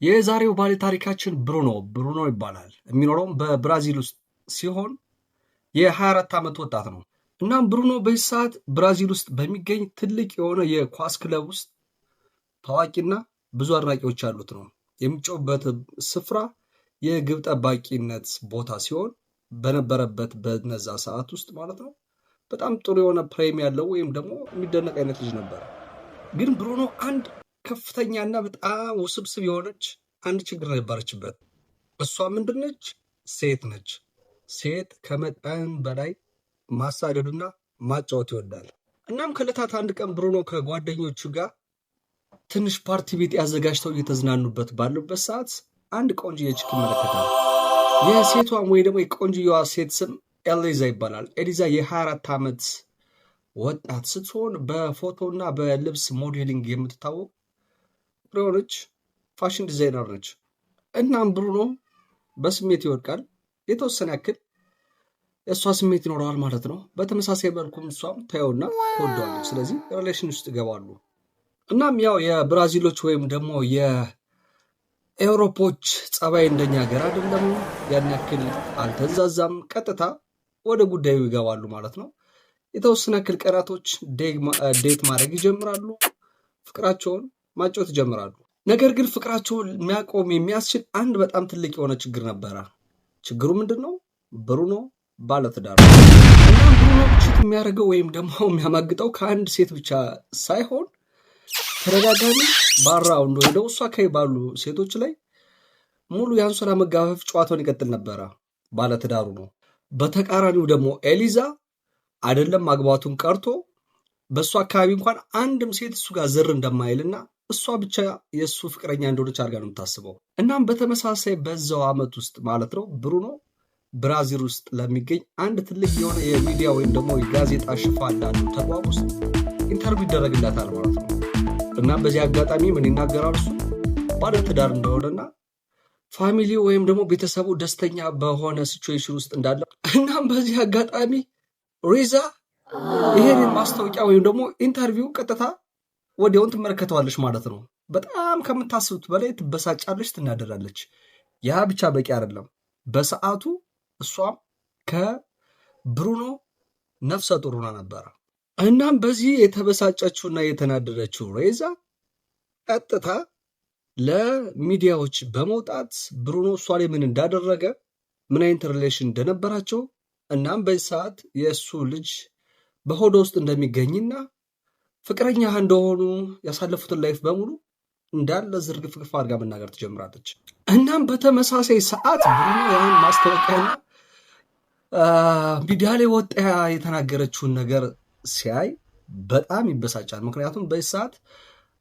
የዛሬው ባለ ታሪካችን ብሩኖ ይባላል። የሚኖረውም በብራዚል ውስጥ ሲሆን የ24 ዓመት ወጣት ነው። እናም ብሩኖ በዚህ ሰዓት ብራዚል ውስጥ በሚገኝ ትልቅ የሆነ የኳስ ክለብ ውስጥ ታዋቂና ብዙ አድናቂዎች ያሉት ነው። የሚጫወትበት ስፍራ የግብ ጠባቂነት ቦታ ሲሆን በነበረበት በነዛ ሰዓት ውስጥ ማለት ነው በጣም ጥሩ የሆነ ፕሬም ያለው ወይም ደግሞ የሚደነቅ አይነት ልጅ ነበር። ግን ብሩኖ አንድ ከፍተኛና በጣም ውስብስብ የሆነች አንድ ችግር ነበረችበት። እሷ ምንድነች? ሴት ነች። ሴት ከመጠን በላይ ማሳደዱና ማጫወት ይወዳል። እናም ከዕለታት አንድ ቀን ብሩኖ ከጓደኞቹ ጋር ትንሽ ፓርቲ ቤት ያዘጋጅተው እየተዝናኑበት ባሉበት ሰዓት አንድ ቆንጆ ቺክ ይመለከታል። የሴቷም ወይ ደግሞ የቆንጆዋ ሴት ስም ኤሊዛ ይባላል። ኤሊዛ የ24 ዓመት ወጣት ስትሆን በፎቶና በልብስ ሞዴሊንግ የምትታወቅ የሆነች ፋሽን ዲዛይነር ነች። እናም ብሩኖ በስሜት ይወድቃል። የተወሰነ ያክል የእሷ ስሜት ይኖረዋል ማለት ነው። በተመሳሳይ መልኩም እሷም ታየውና ትወደዋለች። ስለዚህ ሪሌሽን ውስጥ ይገባሉ። እናም ያው የብራዚሎች ወይም ደግሞ የኤውሮፖች ጸባይ እንደኛ ሀገር አይደለም። ያን ያክል አልተንዛዛም። ቀጥታ ወደ ጉዳዩ ይገባሉ ማለት ነው። የተወሰነ ያክል ቀናቶች ዴት ማድረግ ይጀምራሉ። ፍቅራቸውን ማጫወት ይጀምራሉ። ነገር ግን ፍቅራቸውን የሚያቆም የሚያስችል አንድ በጣም ትልቅ የሆነ ችግር ነበረ። ችግሩ ምንድን ነው? ብሩኖ ባለትዳር ነው። እናም ብሩኖ ምሽት የሚያደርገው ወይም ደግሞ የሚያማግጠው ከአንድ ሴት ብቻ ሳይሆን ተደጋጋሚ ባራውንድ ወይ ደግሞ እሷ አካባቢ ባሉ ሴቶች ላይ ሙሉ የአንሶላ መጋፈፍ ጨዋታውን ይቀጥል ነበረ። ባለትዳሩ ነው። በተቃራኒው ደግሞ ኤሊዛ አይደለም ማግባቱን ቀርቶ በእሱ አካባቢ እንኳን አንድም ሴት እሱ ጋር ዝር እንደማይልና እሷ ብቻ የእሱ ፍቅረኛ እንደሆነች አድርጋ ነው የምታስበው። እናም በተመሳሳይ በዛው ዓመት ውስጥ ማለት ነው ብሩኖ ብራዚል ውስጥ ለሚገኝ አንድ ትልቅ የሆነ የሚዲያ ወይም ደግሞ የጋዜጣ ሽፋን ላለው ተቋም ውስጥ ኢንተርቪው ይደረግላታል ማለት ነው። እናም በዚህ አጋጣሚ ምን ይናገራል? እሱ ባለትዳር እንደሆነና ፋሚሊ ወይም ደግሞ ቤተሰቡ ደስተኛ በሆነ ሲቹዌሽን ውስጥ እንዳለ እናም በዚህ አጋጣሚ ሪዛ ይሄንን ማስታወቂያ ወይም ደግሞ ኢንተርቪው ቀጥታ ወዲያውን ትመለከተዋለች ማለት ነው። በጣም ከምታስቡት በላይ ትበሳጫለች፣ ትናደዳለች። ያ ብቻ በቂ አይደለም። በሰዓቱ እሷም ከብሩኖ ነፍሰ ጡር ሆና ነበረ። እናም በዚህ የተበሳጨችውና የተናደደችው ሬዛ ቀጥታ ለሚዲያዎች በመውጣት ብሩኖ እሷ ላይ ምን እንዳደረገ፣ ምን አይነት ሪሌሽን እንደነበራቸው እናም በዚህ ሰዓት የእሱ ልጅ በሆዷ ውስጥ እንደሚገኝና ፍቅረኛ እንደሆኑ ያሳለፉትን ላይፍ በሙሉ እንዳለ ዝርግፍግፍ አድርጋ መናገር ትጀምራለች። እናም በተመሳሳይ ሰዓት ብሩኖ ያን ማስታወቂያና ሚዲያ ላይ ወጣ የተናገረችውን ነገር ሲያይ በጣም ይበሳጫል። ምክንያቱም በዚህ ሰዓት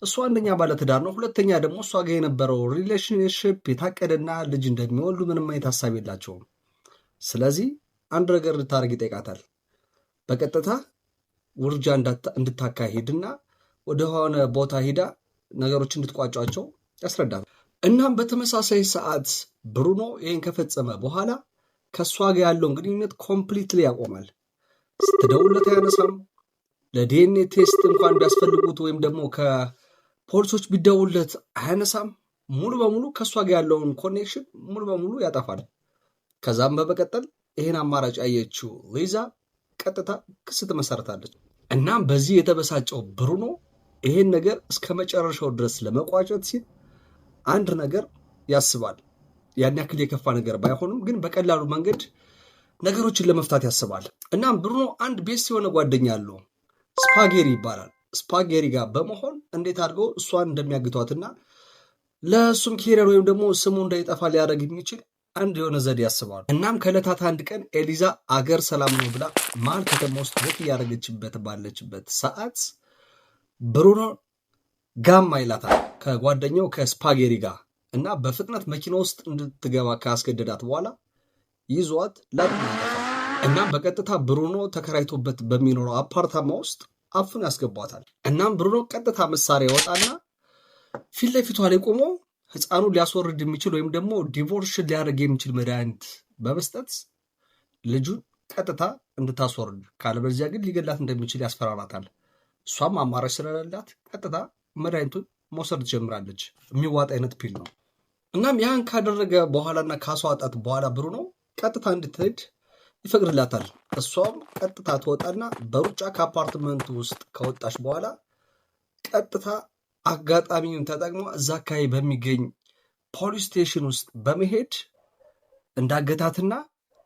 እሱ አንደኛ ባለትዳር ነው፣ ሁለተኛ ደግሞ እሷ ጋር የነበረው ሪሌሽንሽፕ የታቀደና ልጅ እንደሚወልዱ ምንም አይነት ሀሳብ የላቸውም። ስለዚህ አንድ ነገር እንድታደርግ ይጠይቃታል። በቀጥታ ውርጃ እንድታካሂድና ወደሆነ ቦታ ሂዳ ነገሮች እንድትቋጫቸው ያስረዳታል። እናም በተመሳሳይ ሰዓት ብሩኖ ይህን ከፈጸመ በኋላ ከእሷ ጋር ያለውን ግንኙነት ኮምፕሊትሊ ያቆማል። ስትደውለት አያነሳም። ለዲኤንኤ ቴስት እንኳን ቢያስፈልጉት ወይም ደግሞ ከፖሊሶች ቢደውለት አያነሳም። ሙሉ በሙሉ ከእሷ ጋር ያለውን ኮኔክሽን ሙሉ በሙሉ ያጠፋል። ከዛም በመቀጠል ይህን አማራጭ ያየችው ሊዛ ቀጥታ ክስ ትመሰርታለች። እናም በዚህ የተበሳጨው ብሩኖ ይሄን ነገር እስከ መጨረሻው ድረስ ለመቋጨት ሲል አንድ ነገር ያስባል። ያን ያክል የከፋ ነገር ባይሆንም ግን በቀላሉ መንገድ ነገሮችን ለመፍታት ያስባል። እናም ብሩኖ አንድ ቤስት የሆነ ጓደኛ አለው፣ ስፓጌሪ ይባላል። ስፓጌሪ ጋር በመሆን እንዴት አድርገው እሷን እንደሚያግቷትና ለእሱም ኬሪየር ወይም ደግሞ ስሙ እንዳይጠፋ ሊያደርግ የሚችል አንድ የሆነ ዘዴ ያስባሉ። እናም ከዕለታት አንድ ቀን ኤሊዛ አገር ሰላም ነው ብላ መሀል ከተማ ውስጥ ወክ እያደረገችበት ባለችበት ሰዓት ብሩኖ ጋማ ይላታል ከጓደኛው ከስፓጌሪ ጋር እና በፍጥነት መኪና ውስጥ እንድትገባ ካስገደዳት በኋላ ይዟት ላጥናታል። እናም በቀጥታ ብሩኖ ተከራይቶበት በሚኖረው አፓርታማ ውስጥ አፉን ያስገቧታል። እናም ብሩኖ ቀጥታ መሳሪያ ይወጣና ፊት ለፊቷ ላይ ቆሞ ህፃኑ ሊያስወርድ የሚችል ወይም ደግሞ ዲቮርሽን ሊያደርግ የሚችል መድኃኒት በመስጠት ልጁን ቀጥታ እንድታስወርድ ካለበለዚያ ግን ሊገላት እንደሚችል ያስፈራራታል። እሷም አማራጭ ስለሌላት ቀጥታ መድኃኒቱን መውሰድ ትጀምራለች። የሚዋጥ አይነት ፒል ነው። እናም ያን ካደረገ በኋላና ካስዋጣት በኋላ ብሩኖ ቀጥታ እንድትሄድ ይፈቅድላታል። እሷም ቀጥታ ትወጣና በሩጫ ከአፓርትመንቱ ውስጥ ከወጣች በኋላ ቀጥታ አጋጣሚውን ተጠቅሞ እዛ አካባቢ በሚገኝ ፖሊስ ስቴሽን ውስጥ በመሄድ እንዳገታትና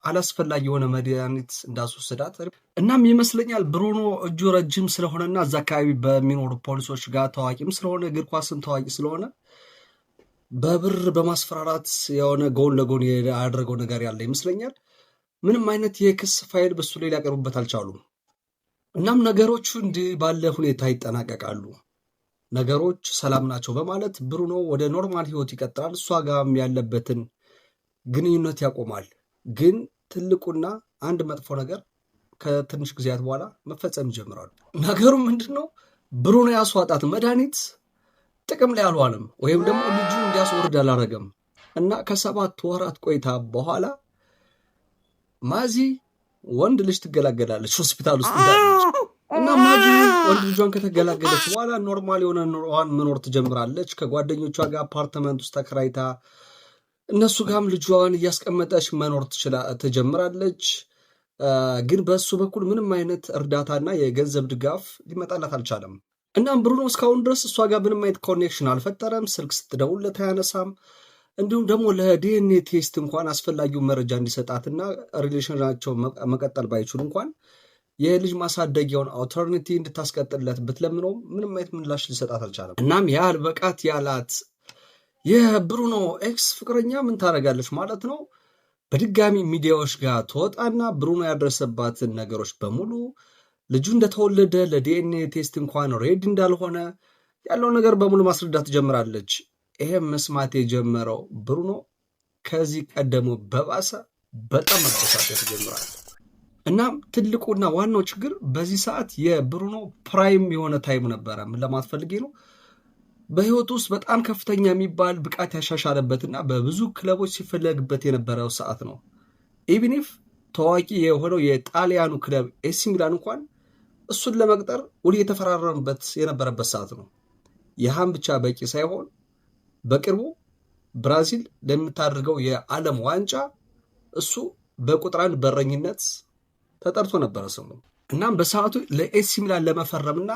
አላስፈላጊ የሆነ መድኃኒት እንዳስወሰዳት። እናም ይመስለኛል ብሩኖ እጁ ረጅም ስለሆነና እዛ አካባቢ በሚኖሩ ፖሊሶች ጋር ታዋቂም ስለሆነ እግር ኳስም ታዋቂ ስለሆነ በብር በማስፈራራት የሆነ ጎን ለጎን ያደረገው ነገር ያለ ይመስለኛል። ምንም አይነት የክስ ፋይል በሱ ላይ ሊያቀርቡበት አልቻሉም። እናም ነገሮቹ እንዲህ ባለ ሁኔታ ይጠናቀቃሉ። ነገሮች ሰላም ናቸው በማለት ብሩኖ ወደ ኖርማል ህይወት ይቀጥላል። እሷ ጋርም ያለበትን ግንኙነት ያቆማል። ግን ትልቁና አንድ መጥፎ ነገር ከትንሽ ጊዜያት በኋላ መፈጸም ይጀምራሉ። ነገሩ ምንድን ነው? ብሩኖ ያስዋጣት መድኃኒት ጥቅም ላይ አልዋለም፣ ወይም ደግሞ ልጁ እንዲያስወርድ አላረገም እና ከ7 ወራት ቆይታ በኋላ ማዚ ወንድ ልጅ ትገላገላለች ሆስፒታል ውስጥ እንዳለች እና ማዚ ወንድ ልጇን ከተገላገለች በኋላ ኖርማል የሆነ ኑሮዋን መኖር ትጀምራለች። ከጓደኞቿ ጋር አፓርትመንት ውስጥ ተከራይታ እነሱ ጋርም ልጇን እያስቀመጠች መኖር ትጀምራለች። ግን በእሱ በኩል ምንም አይነት እርዳታና የገንዘብ ድጋፍ ሊመጣላት አልቻለም። እናም ብሩኖ እስካሁን ድረስ እሷ ጋር ምንም አይነት ኮኔክሽን አልፈጠረም። ስልክ ስትደውልለት አያነሳም። እንዲሁም ደግሞ ለዲኤንኤ ቴስት እንኳን አስፈላጊውን መረጃ እንዲሰጣትና ሪሌሽናቸው መቀጠል ባይችሉ እንኳን የልጅ ማሳደጊያውን አውተርኒቲ እንድታስቀጥልለት ብትለምነውም ምንም አይነት ምላሽ ሊሰጣት አልቻለም። እናም ያህል በቃት ያላት የብሩኖ ኤክስ ፍቅረኛ ምን ታደርጋለች ማለት ነው? በድጋሚ ሚዲያዎች ጋር ትወጣና ብሩኖ ያደረሰባትን ነገሮች በሙሉ ልጁ እንደተወለደ ለዲኤንኤ ቴስት እንኳን ሬዲ እንዳልሆነ ያለው ነገር በሙሉ ማስረዳት ትጀምራለች። ይሄም መስማት የጀመረው ብሩኖ ከዚህ ቀደሙ በባሰ በጣም መበሳጨት ይጀምራል። እናም ትልቁና ዋናው ችግር በዚህ ሰዓት የብሩኖ ፕራይም የሆነ ታይም ነበረ። ምን ለማትፈልጌ ነው? በህይወቱ ውስጥ በጣም ከፍተኛ የሚባል ብቃት ያሻሻለበትና በብዙ ክለቦች ሲፈለግበት የነበረው ሰዓት ነው። ኢቭኒፍ ታዋቂ የሆነው የጣሊያኑ ክለብ ኤሲ ሚላን እንኳን እሱን ለመቅጠር ውል የተፈራረሙበት የነበረበት ሰዓት ነው። ይህም ብቻ በቂ ሳይሆን በቅርቡ ብራዚል ለምታደርገው የዓለም ዋንጫ እሱ በቁጥር 1 በረኝነት ተጠርቶ ነበረ ስሙ። እናም በሰዓቱ ለኤሲ ሚላን ለመፈረምና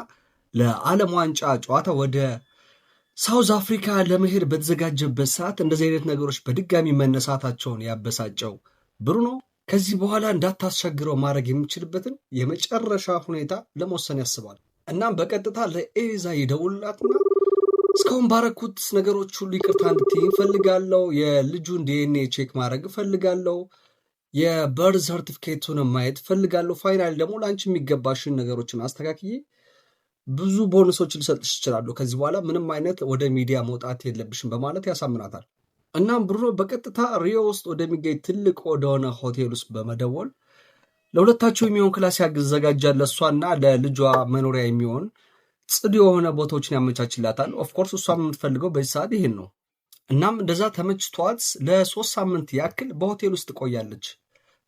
ለዓለም ዋንጫ ጨዋታ ወደ ሳውዝ አፍሪካ ለመሄድ በተዘጋጀበት ሰዓት እንደዚህ አይነት ነገሮች በድጋሚ መነሳታቸውን ያበሳጨው ብሩኖ ከዚህ በኋላ እንዳታስቸግረው ማድረግ የሚችልበትን የመጨረሻ ሁኔታ ለመወሰን ያስባል። እናም በቀጥታ ለኤዛ ይደውልላትና እስካሁን ባረኩት ነገሮች ሁሉ ይቅርታ እንድትይ እፈልጋለሁ፣ የልጁን ዲኤንኤ ቼክ ማድረግ እፈልጋለሁ፣ የበርዝ ሰርቲፊኬቱን ማየት እፈልጋለሁ፣ ፋይናል ደግሞ ለአንቺ የሚገባሽን ነገሮችን አስተካክዬ ብዙ ቦነሶች ልሰጥሽ ይችላሉ፣ ከዚህ በኋላ ምንም አይነት ወደ ሚዲያ መውጣት የለብሽም በማለት ያሳምናታል። እናም ብሩኖ በቀጥታ ሪዮ ውስጥ ወደሚገኝ ትልቅ ወደሆነ ሆቴል ውስጥ በመደወል ለሁለታቸው የሚሆን ክላስ ያዘጋጃል። ለእሷና ለልጇ መኖሪያ የሚሆን ጽዱ የሆነ ቦታዎችን ያመቻችላታል። ኦፍኮርስ እሷ የምትፈልገው በዚህ ሰዓት ይሄን ነው። እናም እንደዛ ተመችቷት ለ3 ሳምንት ያክል በሆቴል ውስጥ ትቆያለች።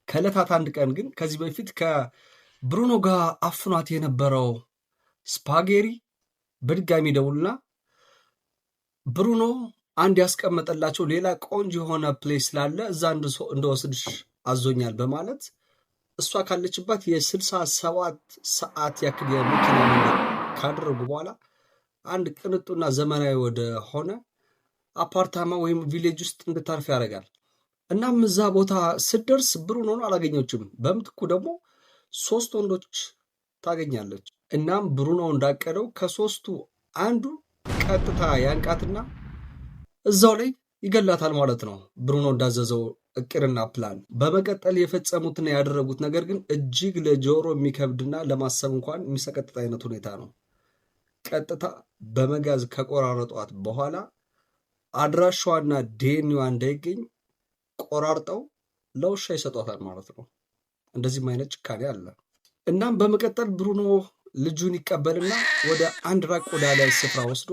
ከዕለታት አንድ ቀን ግን ከዚህ በፊት ከብሩኖ ጋር አፍኗት የነበረው ስፓጌሪ በድጋሚ ደውልና ብሩኖ አንድ ያስቀመጠላቸው ሌላ ቆንጆ የሆነ ፕሌስ ስላለ እዛ እንደወስድሽ አዞኛል በማለት እሷ ካለችባት የ67 ሰዓት ያክል የመኪና መንገድ ካደረጉ በኋላ አንድ ቅንጡና ዘመናዊ ወደ ሆነ አፓርታማ ወይም ቪሌጅ ውስጥ እንድታርፍ ያደርጋል። እናም እዛ ቦታ ስትደርስ ብሩኖን አላገኘችም። በምትኩ ደግሞ 3 ወንዶች ታገኛለች። እናም ብሩኖ እንዳቀደው ከ3ቱ አንዱ ቀጥታ ያንቃትና እዛው ላይ ይገላታል ማለት ነው። ብሩኖ እንዳዘዘው እቅድና ፕላን። በመቀጠል የፈጸሙትና ያደረጉት ነገር ግን እጅግ ለጆሮ የሚከብድና ለማሰብ እንኳን የሚሰቀጥጥ አይነት ሁኔታ ነው። ቀጥታ በመጋዝ ከቆራረጧት በኋላ አድራሻዋና ዲኤንኤዋ እንዳይገኝ ቆራርጠው ለውሻ ይሰጧታል ማለት ነው። እንደዚህም አይነት ጭካኔ አለ። እናም በመቀጠል ብሩኖ ልጁን ይቀበልና ወደ አንድ ራቅ ወዳለ ስፍራ ወስዶ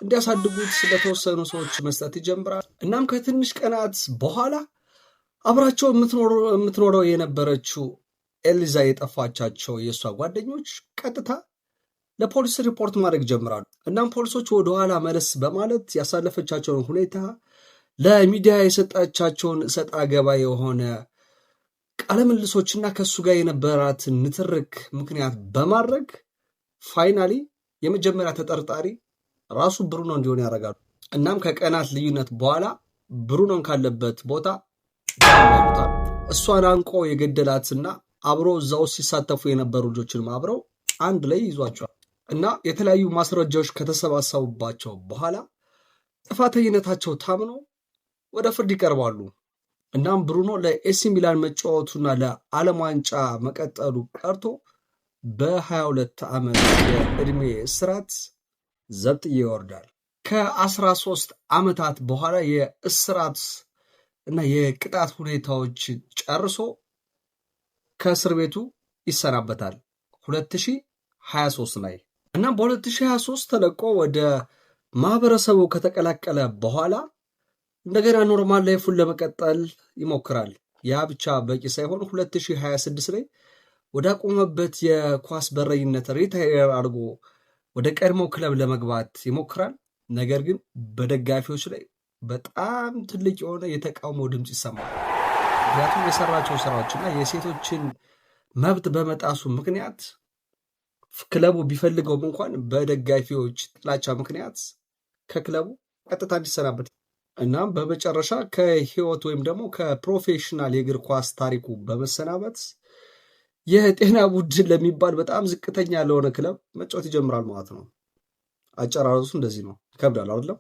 እንዲያሳድጉት ስለተወሰኑ ሰዎች መስጠት ይጀምራል። እናም ከትንሽ ቀናት በኋላ አብራቸው የምትኖረው የነበረችው ኤሊዛ የጠፋቻቸው የእሷ ጓደኞች ቀጥታ ለፖሊስ ሪፖርት ማድረግ ጀምራሉ። እናም ፖሊሶች ወደኋላ መለስ በማለት ያሳለፈቻቸውን ሁኔታ ለሚዲያ የሰጣቻቸውን እሰጥ አገባ የሆነ ቃለምልሶችና ከሱ ጋር የነበራትን ንትርክ ምክንያት በማድረግ ፋይናሊ የመጀመሪያ ተጠርጣሪ ራሱ ብሩኖ እንዲሆን ያደርጋሉ። እናም ከቀናት ልዩነት በኋላ ብሩኖን ካለበት ቦታ ይሉታል። እሷን አንቆ የገደላትና አብሮ እዛው ሲሳተፉ የነበሩ ልጆችንም አብረው አንድ ላይ ይዟቸዋል እና የተለያዩ ማስረጃዎች ከተሰባሰቡባቸው በኋላ ጥፋተኝነታቸው ታምኖ ወደ ፍርድ ይቀርባሉ። እናም ብሩኖ ለኤሲ ሚላን መጫወቱና ለዓለም ዋንጫ መቀጠሉ ቀርቶ በ22 ዓመት የዕድሜ እስራት ዘብጥያ ይወርዳል። ከ13 ዓመታት በኋላ የእስራት እና የቅጣት ሁኔታዎች ጨርሶ ከእስር ቤቱ ይሰናበታል 2023 ላይ። እናም በ2023 ተለቆ ወደ ማህበረሰቡ ከተቀላቀለ በኋላ እንደገና ኖርማል ላይፉን ለመቀጠል ይሞክራል። ያ ብቻ በቂ ሳይሆን 2026 ላይ ወደ አቆመበት የኳስ በረኝነት ሪታየር አድርጎ ወደ ቀድሞ ክለብ ለመግባት ይሞክራል። ነገር ግን በደጋፊዎች ላይ በጣም ትልቅ የሆነ የተቃውሞ ድምፅ ይሰማል። ምክንያቱም የሰራቸው ስራዎችና የሴቶችን መብት በመጣሱ ምክንያት ክለቡ ቢፈልገውም እንኳን በደጋፊዎች ጥላቻ ምክንያት ከክለቡ ቀጥታ እንዲሰናበት እናም በመጨረሻ ከህይወት ወይም ደግሞ ከፕሮፌሽናል የእግር ኳስ ታሪኩ በመሰናበት የጤና ቡድን ለሚባል በጣም ዝቅተኛ ለሆነ ክለብ መጫወት ይጀምራል ማለት ነው። አጨራረሱ እንደዚህ ነው። ይከብዳል አይደለም?